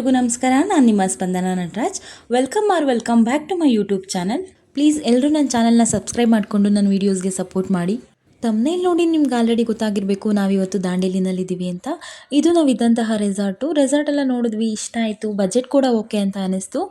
ಎಲ್ರಿಗೂ ನಮಸ್ಕಾರ. ನಾನು ನಿಮ್ಮ Spandana Nataraj. Welcome back to my YouTube channel. Please ಎಲ್ಲರೂ ನನ್ನ ಚಾನಲ್ನ ಸಬ್ಸ್ಕ್ರೈಬ್ ಮಾಡಿಕೊಂಡು ನನ್ನ ವೀಡಿಯೋಸ್ಗೆ ಸಪೋರ್ಟ್ ಮಾಡಿ. ತಮ್ಮನೇಲಿ ನೋಡಿ ನಿಮ್ಗೆ ಆಲ್ರೆಡಿ ಗೊತ್ತಾಗಿರಬೇಕು ನಾವಿವತ್ತು ದಾಂಡೇಲಿನಲ್ಲಿದ್ದೀವಿ ಅಂತ. ಇದು ನಾವು ಇದ್ದಂತಹ ರೆಸಾರ್ಟ್ ಎಲ್ಲ ನೋಡಿದ್ವಿ, ಇಷ್ಟ ಆಯಿತು, ಬಜೆಟ್ ಕೂಡ ಓಕೆ ಅಂತ ಅನ್ನಿಸ್ತು.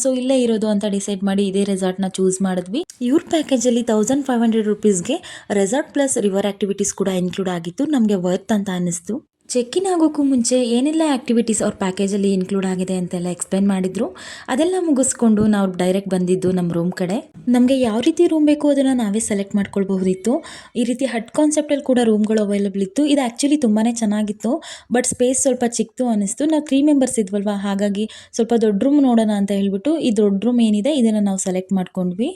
ಸೊ ಇಲ್ಲೇ ಇರೋದು ಅಂತ ಡಿಸೈಡ್ ಮಾಡಿ ಇದೇ ರೆಸಾರ್ಟ್ನ ಚೂಸ್ ಮಾಡಿದ್ವಿ. ಇವ್ರ ಪ್ಯಾಕೇಜಲ್ಲಿ 1500 ರುಪೀಸ್ಗೆ ರೆಸಾರ್ಟ್ ಪ್ಲಸ್ ರಿವರ್ ಆ್ಯಕ್ಟಿವಿಟೀಸ್ ಕೂಡ ಇನ್ಕ್ಲೂಡ್ ಆಗಿತ್ತು. ನಮಗೆ ವರ್ತ್ ಅಂತ ಅನ್ನಿಸ್ತು. ಚೆಕ್ ಇನ್ ಆಗೋಕ್ಕೂ ಮುಂಚೆ ಏನೆಲ್ಲ ಆ್ಯಕ್ಟಿವಿಟೀಸ್ ಅವ್ರ ಪ್ಯಾಕೇಜಲ್ಲಿ ಇನ್ಕ್ಲೂಡ್ ಆಗಿದೆ ಅಂತೆಲ್ಲ ಎಕ್ಸ್ಪ್ಲೈನ್ ಮಾಡಿದರು. ಅದೆಲ್ಲ ಮುಗಿಸ್ಕೊಂಡು ನಾವು ಡೈರೆಕ್ಟ್ ಬಂದಿದ್ದು ನಮ್ಮ ರೂಮ್ ಕಡೆ. ನಮಗೆ ಯಾವ ರೀತಿ ರೂಮ್ ಬೇಕು ಅದನ್ನು ನಾವೇ ಸೆಲೆಕ್ಟ್ ಮಾಡ್ಕೊಳ್ಬಹುದಿತ್ತು. ಈ ರೀತಿ ಹಟ್ ಕಾನ್ಸೆಪ್ಟಲ್ಲಿ ಕೂಡ ರೂಮ್ಗಳು ಅವೈಲೇಬಲ್ ಇತ್ತು. ಇದು ಆ್ಯಕ್ಚುಲಿ ತುಂಬಾ ಚೆನ್ನಾಗಿತ್ತು, ಬಟ್ ಸ್ಪೇಸ್ ಸ್ವಲ್ಪ ಚಿಕ್ಕದು ಅನ್ನಿಸ್ತು. ನಾವು 3 ಮೆಂಬರ್ಸ್ ಇದ್ವಲ್ವ, ಹಾಗಾಗಿ ಸ್ವಲ್ಪ ದೊಡ್ಡ ರೂಮ್ ನೋಡೋಣ ಅಂತ ಹೇಳ್ಬಿಟ್ಟು ಈ ದೊಡ್ಡ ರೂಮ್ ಏನಿದೆ ಇದನ್ನು ನಾವು ಸೆಲೆಕ್ಟ್ ಮಾಡ್ಕೊಂಡ್ವಿ.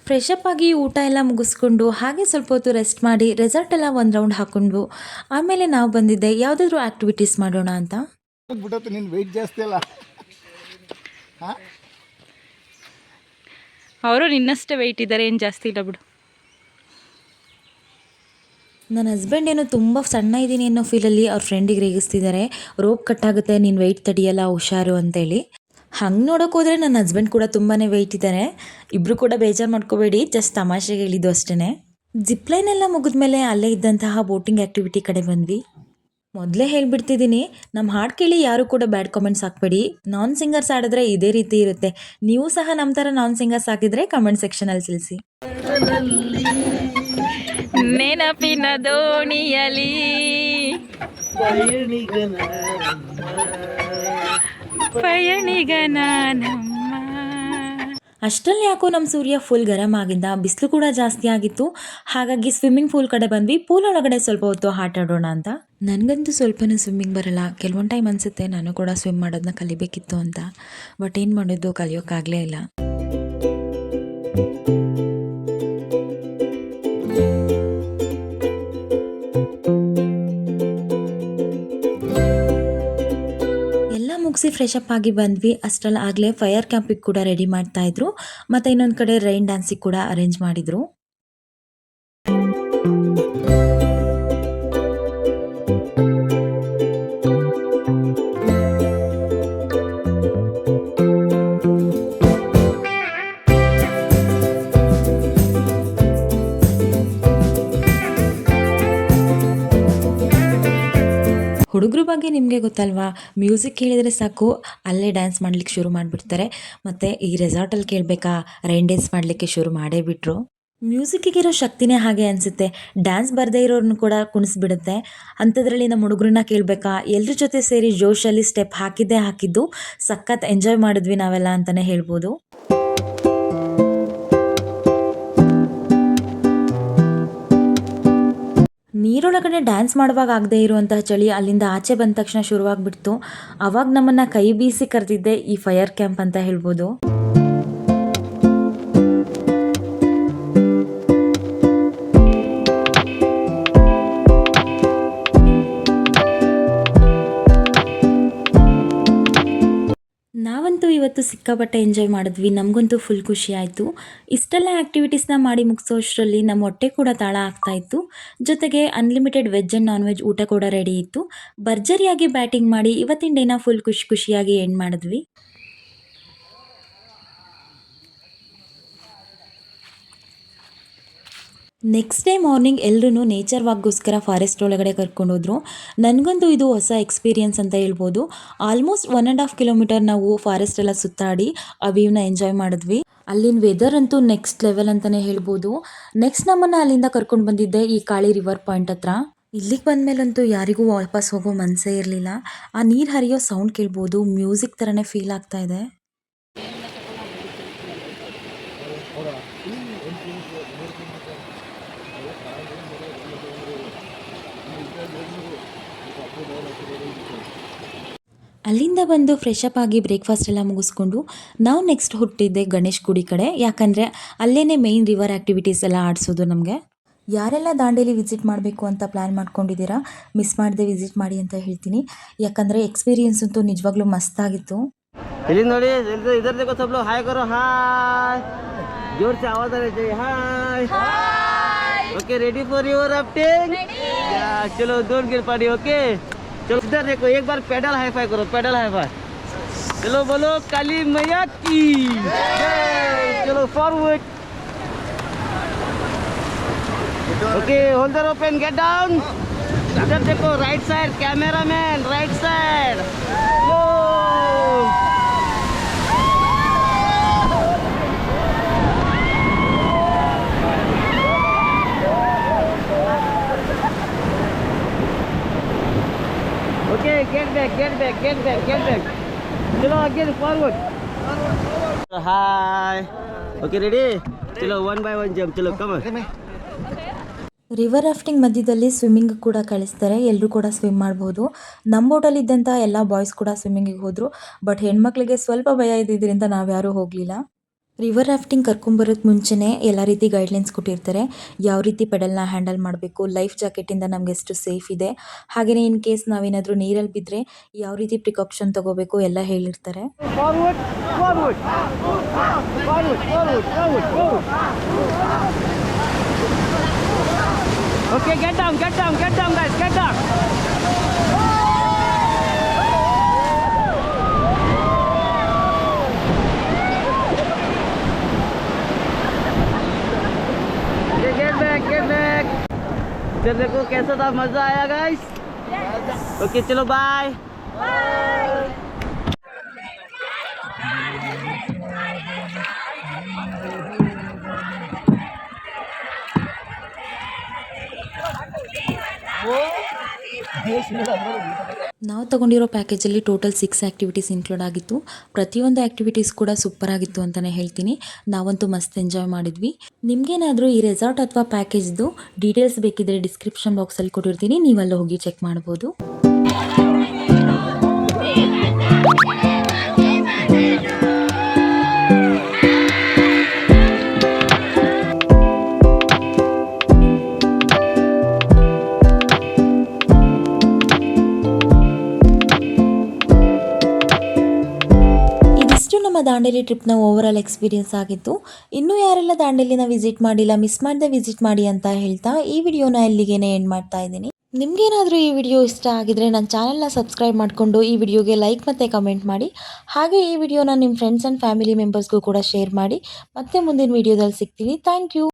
ಫ್ರೆಶ್ ಅಪ್ ಆಗಿ ಊಟ ಎಲ್ಲ ಮುಗಿಸ್ಕೊಂಡು ಹಾಗೆ ಸ್ವಲ್ಪ ಹೊತ್ತು ರೆಸ್ಟ್ ಮಾಡಿ ರೆಸಾರ್ಟ್ ಎಲ್ಲ ಒಂದು ರೌಂಡ್ ಹಾಕೊಂಡು ಆಮೇಲೆ ನಾವು ಬಂದಿದ್ದೆ ಯಾವುದಾದ್ರೂ ಆ್ಯಕ್ಟಿವಿಟೀಸ್ ಮಾಡೋಣ ಅಂತ. ಅವರು ನಿನ್ನಷ್ಟೇ ವೆಯ್ಟ್ ಇದ್ದಾರೆ, ಏನು ಜಾಸ್ತಿ ಇಲ್ಲ ಬಿಡು. ನನ್ನ ಹಸ್ಬೆಂಡ್ ಏನೋ ತುಂಬ ಸಣ್ಣ ಇದ್ದೀನಿ ಅನ್ನೋ ಫೀಲಲ್ಲಿ ಅವ್ರ ಫ್ರೆಂಡಿಗೆ ರೇಗಿಸ್ತಿದ್ದಾರೆ. ರೋಪ್ ಕಟ್ಟಾಗುತ್ತೆ, ನೀನು ವೆಯ್ಟ್ ತಡಿಯಲ್ಲ, ಹುಷಾರು ಅಂತೇಳಿ. ಹಂಗೆ ನೋಡೋಕೆ ಹೋದರೆ ನನ್ನ ಹಸ್ಬೆಂಡ್ ಕೂಡ ತುಂಬಾ ವೆಯ್ಟ್ ಇದ್ದಾರೆ. ಇಬ್ಬರು ಕೂಡ ಬೇಜಾರು ಮಾಡ್ಕೋಬೇಡಿ, ಜಸ್ಟ್ ತಮಾಷೆಗೆ ಹೇಳಿದ್ದು ಅಷ್ಟೇ. ಜಿಪ್ಲೈನ್ ಎಲ್ಲ ಮುಗಿದ್ಮೇಲೆ ಅಲ್ಲೇ ಇದ್ದಂತಹ ಬೋಟಿಂಗ್ ಆ್ಯಕ್ಟಿವಿಟಿ ಕಡೆ ಬಂದ್ವಿ. ಮೊದಲೇ ಹೇಳ್ಬಿಡ್ತಿದ್ದೀನಿ, ನಮ್ಮ ಹಾಡು ಕೇಳಿ ಯಾರು ಕೂಡ ಬ್ಯಾಡ್ ಕಾಮೆಂಟ್ಸ್ ಹಾಕಬೇಡಿ. ನಾನ್ ಸಿಂಗರ್ಸ್ ಆಡಿದ್ರೆ ಇದೇ ರೀತಿ ಇರುತ್ತೆ. ನೀವು ಸಹ ನಮ್ಮ ಥರ ನಾನ್ ಸಿಂಗರ್ಸ್ ಹಾಕಿದರೆ ಕಮೆಂಟ್ ಸೆಕ್ಷನಲ್ಲಿ ತಿಳಿಸಿ. ನೆನಪಿನ ದೋಣಿಯಲಿ ಪಯಣಿಗನ ನಮ್ಮ. ಅಷ್ಟರಲ್ಲಿ ಯಾಕೋ ನಮ್ಮ ಸೂರ್ಯ ಫುಲ್ ಗರಂ ಆಗಿದ್ದ, ಬಿಸಿಲು ಕೂಡ ಜಾಸ್ತಿ ಆಗಿತ್ತು. ಹಾಗಾಗಿ ಸ್ವಿಮ್ಮಿಂಗ್ ಪೂಲ್ ಕಡೆ ಬಂದ್ವಿ. ಪೂಲ್ ಒಳಗಡೆ ಸ್ವಲ್ಪ ಹೊತ್ತು ಆಟ ಆಡೋಣ ಅಂತ. ನನಗಂತೂ ಸ್ವಲ್ಪನೂ ಸ್ವಿಮ್ಮಿಂಗ್ ಬರಲ್ಲ. ಕೆಲವೊಂದು ಟೈಮ್ ಅನಿಸುತ್ತೆ ನಾನು ಕೂಡ ಸ್ವಿಮ್ ಮಾಡೋದನ್ನ ಕಲಿಬೇಕಿತ್ತು ಅಂತ. ಬಟ್ ಏನು ಮಾಡೋದು, ಕಲಿಯೋಕ್ಕಾಗಲೇ ಇಲ್ಲ. ಮುಗಿಸಿ ಫ್ರೆಶ್ ಅಪ್ ಆಗಿ ಬಂದ್ವಿ. ಅಷ್ಟರಲ್ಲಿ ಆಗಲೇ ಫೈರ್ ಕ್ಯಾಂಪಿಗೆ ಕೂಡ ರೆಡಿ ಮಾಡ್ತಾ ಇದ್ರು. ಮತ್ತು ಇನ್ನೊಂದು ಕಡೆ ರೈನ್ ಡ್ಯಾನ್ಸಿಗೆ ಕೂಡ ಅರೇಂಜ್ ಮಾಡಿದ್ರು. ಹುಡುಗರ ಬಗ್ಗೆ ನಿಮಗೆ ಗೊತ್ತಲ್ವಾ, ಮ್ಯೂಸಿಕ್ ಕೇಳಿದರೆ ಸಾಕು ಅಲ್ಲೇ ಡ್ಯಾನ್ಸ್ ಮಾಡಲಿಕ್ಕೆ ಶುರು ಮಾಡಿಬಿಡ್ತಾರೆ. ಮತ್ತು ಈ ರೆಸಾರ್ಟಲ್ಲಿ ಕೇಳಬೇಕಾ, ರೈನ್ ಡ್ಯಾನ್ಸ್ ಮಾಡಲಿಕ್ಕೆ ಶುರು ಮಾಡೇ ಬಿಟ್ರು. ಮ್ಯೂಸಿಕ್ಕಿಗಿರೋ ಶಕ್ತಿನೇ ಹಾಗೆ ಅನಿಸುತ್ತೆ, ಡ್ಯಾನ್ಸ್ ಬರದೇ ಇರೋರನ್ನು ಕೂಡ ಕುಣಿಸ್ಬಿಡುತ್ತೆ. ಅಂಥದ್ರಲ್ಲಿ ನಮ್ಮ ಹುಡುಗರನ್ನ ಕೇಳಬೇಕಾ, ಎಲ್ಲರ ಜೊತೆ ಸೇರಿ ಜೋಶಲ್ಲಿ ಸ್ಟೆಪ್ ಹಾಕಿದ್ದು ಸಖತ್ ಎಂಜಾಯ್ ಮಾಡಿದ್ವಿ ನಾವೆಲ್ಲ ಅಂತಲೇ ಹೇಳ್ಬೋದು. ನೀರೊಳಗಡೆ ಡ್ಯಾನ್ಸ್ ಮಾಡುವಾಗ ಆಗದೆ ಇರುವಂತಹ ಚಳಿ ಅಲ್ಲಿಂದ ಆಚೆ ಬಂದ ತಕ್ಷಣ ಶುರುವಾಗ್ಬಿಡ್ತು. ಅವಾಗ ನಮ್ಮನ್ನು ಕೈ ಬೀಸಿ ಕರೆದಿದ್ದೆ ಈ ಫೈರ್ ಕ್ಯಾಂಪ್ ಅಂತ ಹೇಳ್ಬೋದು. ನಾವಂತೂ ಇವತ್ತು ಸಿಕ್ಕಾಪಟ್ಟೆ ಎಂಜಾಯ್ ಮಾಡಿದ್ವಿ. ನಮಗಂತೂ ಫುಲ್ ಖುಷಿ ಆಯಿತು. ಇಷ್ಟೆಲ್ಲ ಆ್ಯಕ್ಟಿವಿಟೀಸ್ನ ಮಾಡಿ ಮುಗಿಸೋಷ್ಟರಲ್ಲಿ ನಮ್ಮ ಹೊಟ್ಟೆ ಕೂಡ ತಾಳ ಆಗ್ತಾಯಿತ್ತು. ಜೊತೆಗೆ unlimited veg and non veg ಊಟ ಕೂಡ ರೆಡಿ ಇತ್ತು. ಭರ್ಜರಿಯಾಗಿ ಬ್ಯಾಟಿಂಗ್ ಮಾಡಿ ಇವತ್ತಿನ ಡೇನ ಫುಲ್ ಖುಷಿಯಾಗಿ ಎಂಡ್ ಮಾಡಿದ್ವಿ. ನೆಕ್ಸ್ಟ್ ಡೇ ಮಾರ್ನಿಂಗ್ ಎಲ್ಲರೂ ನೇಚರ್ ವಾಕ್ಗೋಸ್ಕರ ಫಾರೆಸ್ಟ್ ಒಳಗಡೆ ಕರ್ಕೊಂಡೋದ್ರು. ನನಗಂತೂ ಇದು ಹೊಸ ಎಕ್ಸ್ಪೀರಿಯನ್ಸ್ ಅಂತ ಹೇಳ್ಬೋದು. ಆಲ್ಮೋಸ್ಟ್ 1.5 ಕಿಲೋಮೀಟರ್ ನಾವು ಫಾರೆಸ್ಟ್ ಎಲ್ಲ ಸುತ್ತಾಡಿ ಆ ವ್ಯೂನ ಎಂಜಾಯ್ ಮಾಡಿದ್ವಿ. ಅಲ್ಲಿನ ವೆದರ್ ಅಂತೂ ನೆಕ್ಸ್ಟ್ ಲೆವೆಲ್ ಅಂತಲೇ ಹೇಳ್ಬೋದು. ನೆಕ್ಸ್ಟ್ ನಮ್ಮನ್ನು ಅಲ್ಲಿಂದ ಕರ್ಕೊಂಡು ಬಂದಿದ್ದೆ ಈ ಕಾಳಿ ರಿವರ್ ಪಾಯಿಂಟ್ ಹತ್ರ. ಇಲ್ಲಿಗೆ ಬಂದಮೇಲಂತೂ ಯಾರಿಗೂ ವಾಪಸ್ ಹೋಗೋ ಮನಸ್ಸೇ ಇರಲಿಲ್ಲ. ಆ ನೀರು ಹರಿಯೋ ಸೌಂಡ್ ಕೇಳ್ಬೋದು, ಮ್ಯೂಸಿಕ್ ಥರನೇ ಫೀಲ್ ಆಗ್ತಾ ಇದೆ. ಅಲ್ಲಿಂದ ಬಂದು ಫ್ರೆಶ್ ಅಪ್ ಆಗಿ ಬ್ರೇಕ್ಫಾಸ್ಟ್ ಎಲ್ಲ ಮುಗಿಸ್ಕೊಂಡು ನಾವು ನೆಕ್ಸ್ಟ್ ಹುಟ್ಟಿದ್ದೆ ಗಣೇಶ್ ಗುಡಿ ಕಡೆ. ಯಾಕಂದರೆ ಅಲ್ಲೇ ಮೇಯ್ನ್ ರಿವರ್ ಆ್ಯಕ್ಟಿವಿಟೀಸ್ ಎಲ್ಲ ಆಡಿಸೋದು ನಮಗೆ. ಯಾರೆಲ್ಲ ದಾಂಡೇಲಿ ವಿಸಿಟ್ ಮಾಡಬೇಕು ಅಂತ ಪ್ಲ್ಯಾನ್ ಮಾಡ್ಕೊಂಡಿದ್ದೀರಾ, ಮಿಸ್ ಮಾಡದೆ ವಿಸಿಟ್ ಮಾಡಿ ಅಂತ ಹೇಳ್ತೀನಿ. ಯಾಕಂದರೆ ಎಕ್ಸ್ಪೀರಿಯನ್ಸ್ ಅಂತೂ ನಿಜವಾಗ್ಲೂ ಮಸ್ತಾಗಿತ್ತು. ಇಲ್ಲಿ ನೋಡಿ, इधर देखो सब लोग हाय करो, हाय जोर से आवाज आनी चाहिए, hi okay ready for your rafting, चलो डोंट गिर पड़ी, ओके चलो इधर देखो, एक बार पेडल हाई फाई करो, पेडल हाई फाई, चलो बोलो काली मैया की जय, चलो forward, okay holder open, get down, इधर देखो right side, camera man right side, go okay, get back, get back, get back, get back, चलो again forward, hi okay ready, चलो 1 by 1 जंप, चलो कम ऑन. ರಿವರ್ ರಾಫ್ಟಿಂಗ್ ಮಧ್ಯದಲ್ಲಿ swimming ಕೂಡ ಕಳಿಸ್ತಾರೆ, ಎಲ್ಲರೂ ಕೂಡ ಸ್ವಿಮ್ ಮಾಡ್ಬೋದು. ನಮ್ಮ ಬೋಟಲ್ಲಿದ್ದಂಥ ಎಲ್ಲ ಬಾಯ್ಸ್ ಕೂಡ ಸ್ವಿಮ್ಮಿಂಗಿಗೆ ಹೋದರು. ಬಟ್ ಹೆಣ್ಮಕ್ಳಿಗೆ ಸ್ವಲ್ಪ ಭಯ ಇದ್ದಿದ್ದರಿಂದ ನಾವ್ಯಾರೂ ಹೋಗಲಿಲ್ಲ. ರಿವರ್ ರಾಫ್ಟಿಂಗ್ ಕರ್ಕೊಂಬರೋಕ್ಕೆ ಮುಂಚೆನೇ ಎಲ್ಲ ರೀತಿ ಗೈಡ್ಲೈನ್ಸ್ ಕೊಟ್ಟಿರ್ತಾರೆ. ಯಾವ ರೀತಿ ಪೆಡಲ್ನ ಹ್ಯಾಂಡಲ್ ಮಾಡಬೇಕು, ಲೈಫ್ ಜಾಕೆಟಿಂದ ನಮಗೆ ಎಷ್ಟು ಸೇಫ್ ಇದೆ, ಹಾಗೆಯೇ ಇನ್ ಕೇಸ್ ನಾವೇನಾದರೂ ನೀರಲ್ಲಿ ಬಿದ್ದರೆ ಯಾವ ರೀತಿ ಪ್ರಿಕಾಪ್ಷನ್ ತೊಗೋಬೇಕು ಎಲ್ಲ ಹೇಳಿರ್ತಾರೆ. Forward forward forward forward forward, okay get down guys, get down, get back, इधर देखो कैसा था, मजा आया गाइस, ओके चलो बाय. ನಾವು ತಗೊಂಡಿರೋ ಪ್ಯಾಕೇಜಲ್ಲಿ ಟೋಟಲ್ 6 ಆ್ಯಕ್ಟಿವಿಟೀಸ್ ಇನ್ಕ್ಲೂಡ್ ಆಗಿತ್ತು. ಪ್ರತಿಯೊಂದು ಆ್ಯಕ್ಟಿವಿಟೀಸ್ ಕೂಡ ಸೂಪರ್ ಆಗಿತ್ತು ಅಂತಲೇ ಹೇಳ್ತೀನಿ. ನಾವಂತೂ ಮಸ್ತ್ ಎಂಜಾಯ್ ಮಾಡಿದ್ವಿ. ನಿಮಗೇನಾದರೂ ಈ ರೆಸಾರ್ಟ್ ಅಥವಾ ಪ್ಯಾಕೇಜ್ದು ಡೀಟೇಲ್ಸ್ ಬೇಕಿದ್ದರೆ ಡಿಸ್ಕ್ರಿಪ್ಷನ್ ಬಾಕ್ಸಲ್ಲಿ ಕೊಟ್ಟಿರ್ತೀನಿ, ನೀವು ಅಲ್ಲಿ ಹೋಗಿ ಚೆಕ್ ಮಾಡ್ಬೋದು. ನಮ್ಮ ದಾಂಡೇಲಿ ಟ್ರಿಪ್ನ ಓವರಾಲ್ ಎಕ್ಸ್ಪೀರಿಯನ್ಸ್ ಆಗಿತ್ತು. ಇನ್ನೂ ಯಾರೆಲ್ಲ ದಾಂಡೇಲಿನ ವಿಸಿಟ್ ಮಾಡಿಲ್ಲ, ಮಿಸ್ ಮಾಡದೆ ವಿಸಿಟ್ ಮಾಡಿ ಅಂತ ಹೇಳ್ತಾ ಈ ವಿಡಿಯೋನ ಇಲ್ಲಿಗೇನೆ ಎಂಡ್ ಮಾಡ್ತಾ ಇದ್ದೀನಿ. ನಿಮಗೇನಾದರೂ ಈ ವಿಡಿಯೋ ಇಷ್ಟ ಆಗಿದ್ರೆ ನನ್ನ ಚಾನಲ್ನ ಸಬ್ಸ್ಕ್ರೈಬ್ ಮಾಡಿಕೊಂಡು ಈ ವಿಡಿಯೋಗೆ ಲೈಕ್ ಮತ್ತು ಕಮೆಂಟ್ ಮಾಡಿ. ಹಾಗೆ ಈ ವಿಡಿಯೋನ ನಿಮ್ಮ ಫ್ರೆಂಡ್ಸ್ ಆ್ಯಂಡ್ ಫ್ಯಾಮಿಲಿ ಮೆಂಬರ್ಸ್ಗೂ ಕೂಡ ಶೇರ್ ಮಾಡಿ. ಮತ್ತೆ ಮುಂದಿನ ವಿಡಿಯೋದಲ್ಲಿ ಸಿಗ್ತೀನಿ. Thank you.